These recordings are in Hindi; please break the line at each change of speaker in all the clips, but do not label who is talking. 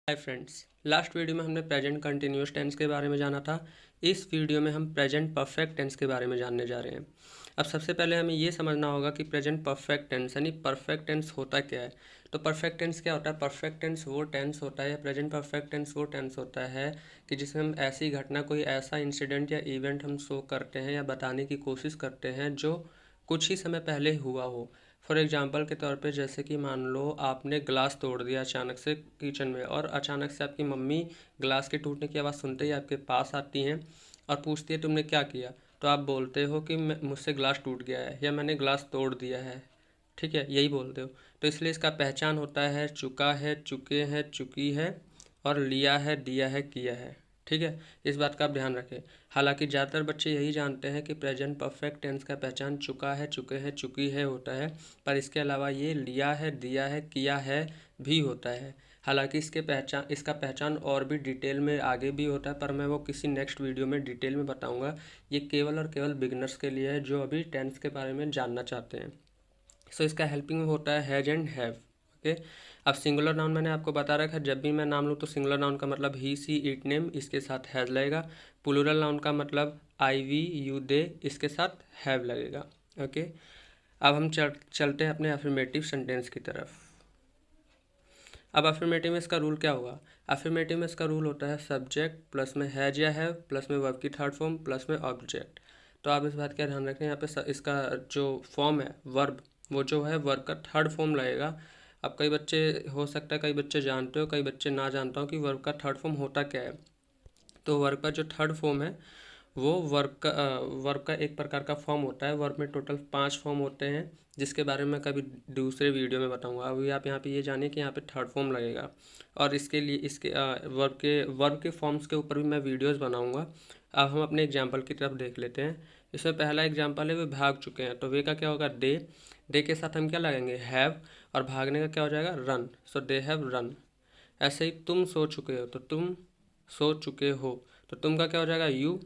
हाय फ्रेंड्स, लास्ट वीडियो में हमने प्रेजेंट कंटिन्यूअस टेंस के बारे में जाना था। इस वीडियो में हम प्रेजेंट परफेक्ट टेंस के बारे में जानने जा रहे हैं। अब सबसे पहले हमें ये समझना होगा कि प्रेजेंट परफेक्ट टेंस यानी परफेक्ट टेंस होता क्या है। तो परफेक्ट टेंस क्या होता है? परफेक्ट टेंस वो टेंस होता है या प्रेजेंट परफेक्ट टेंस वो टेंस होता है कि जिसमें हम ऐसी घटना, कोई ऐसा इंसिडेंट या इवेंट हम शो करते हैं या बताने की कोशिश करते हैं जो कुछ ही समय पहले हुआ हो। फॉर एग्जाम्पल के तौर पे, जैसे कि मान लो आपने ग्लास तोड़ दिया अचानक से किचन में, और अचानक से आपकी मम्मी ग्लास के टूटने की आवाज़ सुनते ही आपके पास आती हैं और पूछती है तुमने क्या किया। तो आप बोलते हो कि मुझसे ग्लास टूट गया है या मैंने ग्लास तोड़ दिया है। ठीक है, यही बोलते हो। तो इसलिए इसका पहचान होता है चुका है, चुके हैं, चुकी है, और लिया है, दिया है, किया है। ठीक है, इस बात का आप ध्यान रखें। हालांकि ज़्यादातर बच्चे यही जानते हैं कि प्रेजेंट परफेक्ट टेंस का पहचान चुका है, चुके हैं, चुकी है होता है, पर इसके अलावा ये लिया है, दिया है, किया है भी होता है। हालांकि इसका पहचान और भी डिटेल में आगे भी होता है, पर मैं वो किसी नेक्स्ट वीडियो में डिटेल में बताऊंगा। ये केवल और केवल बिगनर्स के लिए है जो अभी टेंस के बारे में जानना चाहते हैं। सो इसका हेल्पिंग होता है हैज एंड हैव। ओके, अब सिंगुलर नाउन मैंने आपको बता रखा है, जब भी मैं नाम लूँ तो सिंगुलर नाउन का मतलब ही, सी, इट, नेम, इसके साथ हैज़ लगेगा। प्लूरल नाउन का मतलब आई, वी, यू, दे, इसके साथ हैव लगेगा। ओके, अब हम चलते हैं अपने अफर्मेटिव सेंटेंस की तरफ। अब अफर्मेटिव में इसका रूल क्या होगा? अफर्मेटिव में इसका रूल होता है सब्जेक्ट प्लस में हैज या हैव प्लस में वर्ब की थर्ड फॉर्म प्लस में ऑब्जेक्ट। तो आप इस बात का ध्यान रखें, यहाँ पे इसका जो फॉर्म है वर्ब, वो जो है वर्ब का थर्ड फॉर्म लगेगा। अब कई बच्चे, हो सकता है कई बच्चे जानते हो, कई बच्चे ना जानता हो कि वर्ब का थर्ड फॉर्म होता क्या है। तो वर्ब का जो थर्ड फॉर्म है वो वर्ब का एक प्रकार का फॉर्म होता है। वर्ब में टोटल 5 फॉर्म होते हैं, जिसके बारे में कभी दूसरे वीडियो में बताऊंगा। अभी आप यहाँ पे ये जानिए कि यहाँ पे थर्ड फॉर्म लगेगा, और इसके लिए इसके वर्ब के फॉर्म्स के ऊपर भी मैं वीडियोस बनाऊंगा। अब हम अपने एग्जांपल की तरफ देख लेते हैं। इसमें पहला एग्जांपल है वे भाग चुके हैं, तो वे का क्या होगा? दे के साथ हम क्या लगाएंगे? हैव, और भागने का क्या हो जाएगा? Run. So they have run. ऐसे ही तुम सो चुके हो, तो तुम सो चुके हो, तो तुम का क्या हो जाएगा? यू।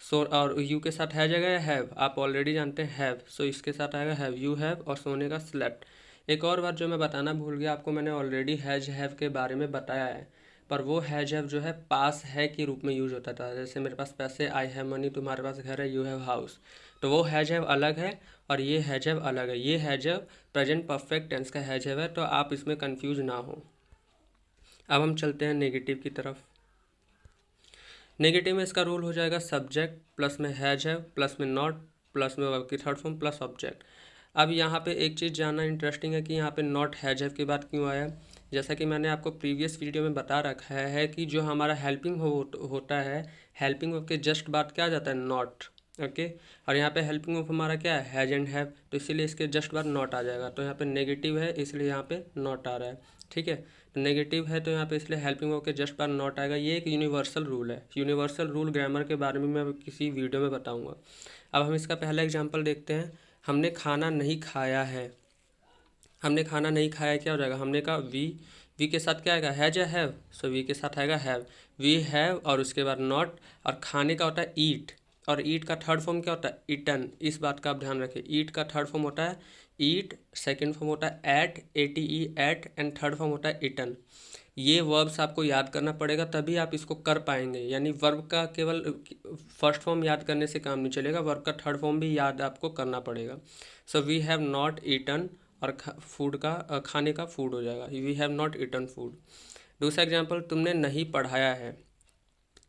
सो और यू के साथ है जगह हैव, आप ऑलरेडी जानते हैं हैव, सो इसके साथ आएगा हैव, यू हैव, और सोने का स्लेप्ट। एक और बात जो मैं बताना भूल गया आपको, मैंने ऑलरेडी हैज हैव के बारे में बताया है, पर वो हैज हैव जो है पास है के रूप में यूज होता था। जैसे मेरे पास पैसे, आई हैव मनी, तुम्हारे पास घर है, यू हैव हाउस। तो वो हैज हैव अलग है और ये हैज हैव अलग है। ये has have present perfect tense का हैज हैव है, तो आप इसमें कंफ्यूज ना हो। अब हम चलते हैं नेगेटिव की तरफ। नेगेटिव में इसका रूल हो जाएगा सब्जेक्ट प्लस में हैज हैव प्लस में नॉट प्लस में वर्ब की थर्ड फॉर्म प्लस ऑब्जेक्ट। अब यहाँ पे एक चीज़ जानना इंटरेस्टिंग है कि यहाँ पे नॉट हैज हैव की बात क्यों आया। जैसा कि मैंने आपको प्रीवियस वीडियो में बता रखा है कि जो हमारा हेल्पिंग होता है, हेल्पिंग वर्ब के जस्ट बाद क्या आ जाता है? नॉट। ओके, और यहाँ पे हेल्पिंग वर्ब हमारा क्या है? हैज एंड हैव, तो इसीलिए इसके जस्ट बाद नॉट आ जाएगा। तो यहाँ पे नेगेटिव है इसलिए यहाँ पे नॉट आ रहा है। ठीक है, नेगेटिव है तो यहाँ पे इसलिए हेल्पिंग वर्ब के जस्ट बाद नॉट आएगा। ये एक यूनिवर्सल रूल है। यूनिवर्सल रूल ग्रामर के बारे में मैं किसी वीडियो में बताऊंगा। अब हम इसका पहला एग्जांपल देखते हैं। हमने खाना नहीं खाया है। हमने खाना नहीं खाया क्या हो जाएगा? हमने कहा वी के साथ क्या आएगा? हैज या हैव, सो वी के साथ आएगा हैव। वी हैव और उसके बाद नॉट, और खाने का होता है ईट, और ईट का थर्ड फॉर्म क्या होता है? ईटन। इस बात का आप ध्यान रखें, ईट का थर्ड फॉर्म होता है ईट, सेकेंड फॉर्म होता है ate, ATE ate, and third form होता है ईटन। ये वर्ब्स आपको याद करना पड़ेगा, तभी आप इसको कर पाएंगे। यानी वर्ब का केवल फर्स्ट फॉर्म याद करने से काम नहीं चलेगा, वर्ब का थर्ड फॉर्म भी याद आपको करना पड़ेगा। So we have not eaten, और फूड का खाने का फूड हो जाएगा, we have not eaten food. दूसरा एग्जाम्पल, तुमने नहीं पढ़ाया है।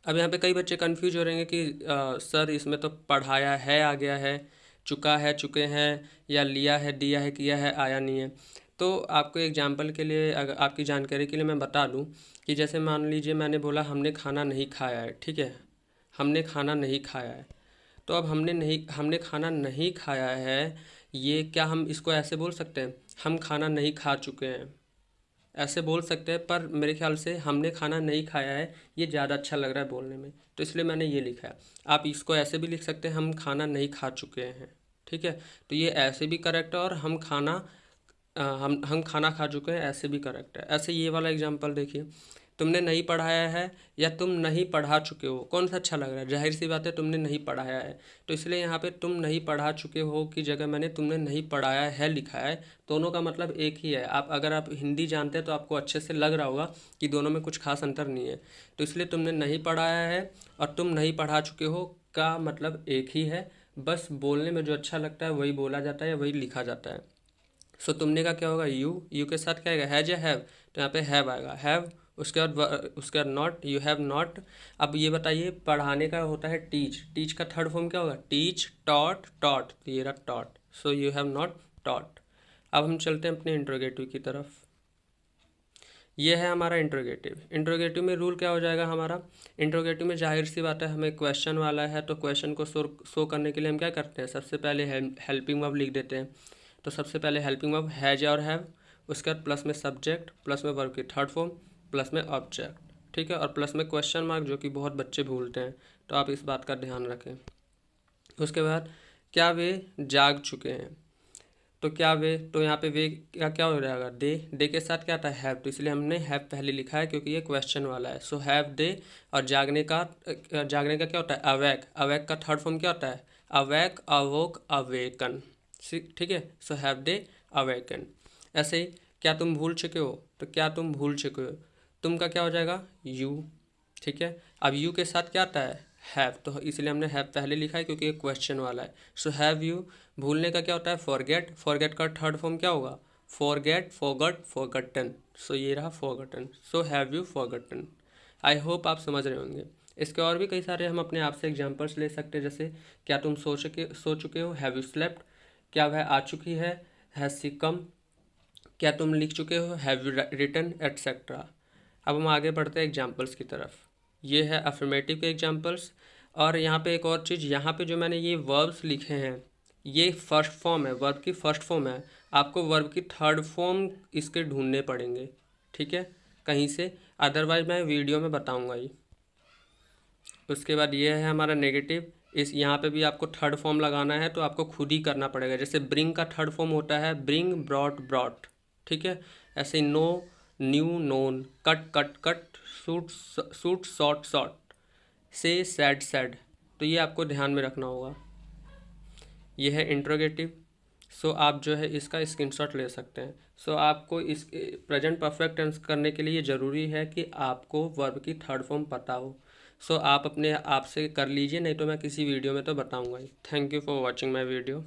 अब यहाँ पे कई बच्चे कंफ्यूज हो रहेंगे कि सर इसमें तो पढ़ाया है आ गया है, चुका है, चुके हैं, या लिया है, दिया है, किया है आया नहीं है। तो आपको एग्जाम्पल के लिए, अगर आपकी जानकारी के लिए मैं बता दूं कि जैसे मान लीजिए मैंने बोला हमने खाना नहीं खाया है। ठीक है, हमने खाना नहीं खाया है। तो अब हमने खाना नहीं खाया है, ये क्या हम इसको ऐसे बोल सकते हैं? हम खाना नहीं खा चुके हैं, ऐसे बोल सकते हैं, पर मेरे ख्याल से हमने खाना नहीं खाया है ये ज़्यादा अच्छा लग रहा है बोलने में, तो इसलिए मैंने ये लिखा है। आप इसको ऐसे भी लिख सकते हैं, हम खाना नहीं खा चुके हैं। ठीक है, तो ये ऐसे भी करेक्ट है, और हम खाना खा चुके हैं ऐसे भी करेक्ट है। ऐसे ये वाला एग्जांपल देखिए, तुमने नहीं पढ़ाया है या तुम नहीं पढ़ा चुके हो, कौन सा अच्छा लग रहा है? जाहिर सी बात है तुमने नहीं पढ़ाया है, तो इसलिए यहाँ पे तुम नहीं पढ़ा चुके हो की जगह मैंने तुमने नहीं पढ़ाया है लिखा है। दोनों का मतलब एक ही है। अगर आप हिंदी जानते हैं तो आपको अच्छे से लग रहा होगा कि दोनों में कुछ खास अंतर नहीं है। तो इसलिए तुमने नहीं पढ़ाया है और तुम नहीं पढ़ा चुके हो का मतलब एक ही है, बस बोलने में जो अच्छा लगता है वही बोला जाता है या वही लिखा जाता है। सो तुमने का क्या होगा? यू के साथ क्या आएगा? हैज या हैव, तो यहाँ पे हैव आएगा, हैव। उसके बाद नॉट, यू हैव नॉट। अब ये बताइए, पढ़ाने का होता है टीच, टीच का थर्ड फॉर्म क्या होगा? टीच, टॉट, टॉट, तो ये रहा taught. So you have not taught. अब हम चलते हैं अपने इंट्रोगेटिव की तरफ। ये है हमारा इंट्रोगेटिव। इंट्रोगेटिव में रूल क्या हो जाएगा हमारा? इंट्रोगेटिव में जाहिर सी बात है हमें क्वेश्चन वाला है, तो क्वेश्चन को शो करने के लिए हम क्या करते हैं? सबसे पहले हेल्पिंग वर्ब लिख देते हैं। तो सबसे पहले हेल्पिंग वर्ब हैज और हैव, उसके बाद प्लस में सब्जेक्ट, प्लस में वर्ब की थर्ड फॉर्म, प्लस में ऑब्जेक्ट, ठीक है, और प्लस में क्वेश्चन मार्क, जो कि बहुत बच्चे भूलते हैं, तो आप इस बात का ध्यान रखें। उसके बाद क्या वे जाग चुके हैं? तो क्या वे, तो यहाँ पे वे का क्या हो जाएगा? दे के साथ क्या आता है? हैव, तो इसलिए हमने हैव पहले लिखा है क्योंकि ये क्वेश्चन वाला है। So have they. और जागने का क्या होता है? अवेक, अवेक का थर्ड फॉर्म क्या होता है? अवेक, अवोक, अवेकन, ठीक है। So have they awaken. ऐसे ही क्या तुम भूल चुके हो? तो क्या तुम भूल चुके हो, तुम का क्या हो जाएगा? यू, ठीक है। अब यू के साथ क्या आता है? हैव, तो इसलिए हमने हैव पहले लिखा है क्योंकि ये क्वेश्चन वाला है। So have you. भूलने का क्या होता है? फॉरगेट, फॉरगेट का थर्ड फॉर्म क्या होगा? फॉरगेट, फॉरगॉट, फॉरगटन, सो ये रहा forgotten. So have you forgotten. I hope आप समझ रहे होंगे। इसके और भी कई सारे हम अपने आप से एग्जांपल्स ले सकते हैं, जैसे क्या तुम सो चुके हो? Have you slept. क्या वह आ चुकी है? Has she come. क्या तुम लिख चुके हो? Have you written, et cetera. अब हम आगे बढ़ते हैं एग्जाम्पल्स की तरफ। ये है अफर्मेटिव के एग्जाम्पल्स। और यहाँ पे एक और चीज़, यहाँ पे जो मैंने ये वर्ब्स लिखे हैं, ये फर्स्ट फॉर्म है, वर्ब की फर्स्ट फॉर्म है। आपको वर्ब की थर्ड फॉर्म इसके ढूंढने पड़ेंगे, ठीक है, कहीं से, अदरवाइज मैं वीडियो में बताऊँगा ही। उसके बाद ये है हमारा नेगेटिव। इस यहाँ पे भी आपको थर्ड फॉर्म लगाना है तो आपको खुद ही करना पड़ेगा। जैसे ब्रिंग का थर्ड फॉर्म होता है ब्रिंग, ब्रॉट, ब्रॉट, ठीक है। ऐसे know, knew, known, cut, cut, cut, shoot, shoot, shot, shot, say, said, said, तो ये आपको ध्यान में रखना होगा। ये है इंट्रोगेटिव। सो आप जो है इसका स्क्रीनशॉट ले सकते हैं। सो आपको इस प्रेजेंट परफेक्ट टेंस करने के लिए ज़रूरी है कि आपको वर्ब की थर्ड फॉर्म पता हो। सो आप अपने आप से कर लीजिए, नहीं तो मैं किसी वीडियो में तो बताऊंगा ही। Thank you for watching my video.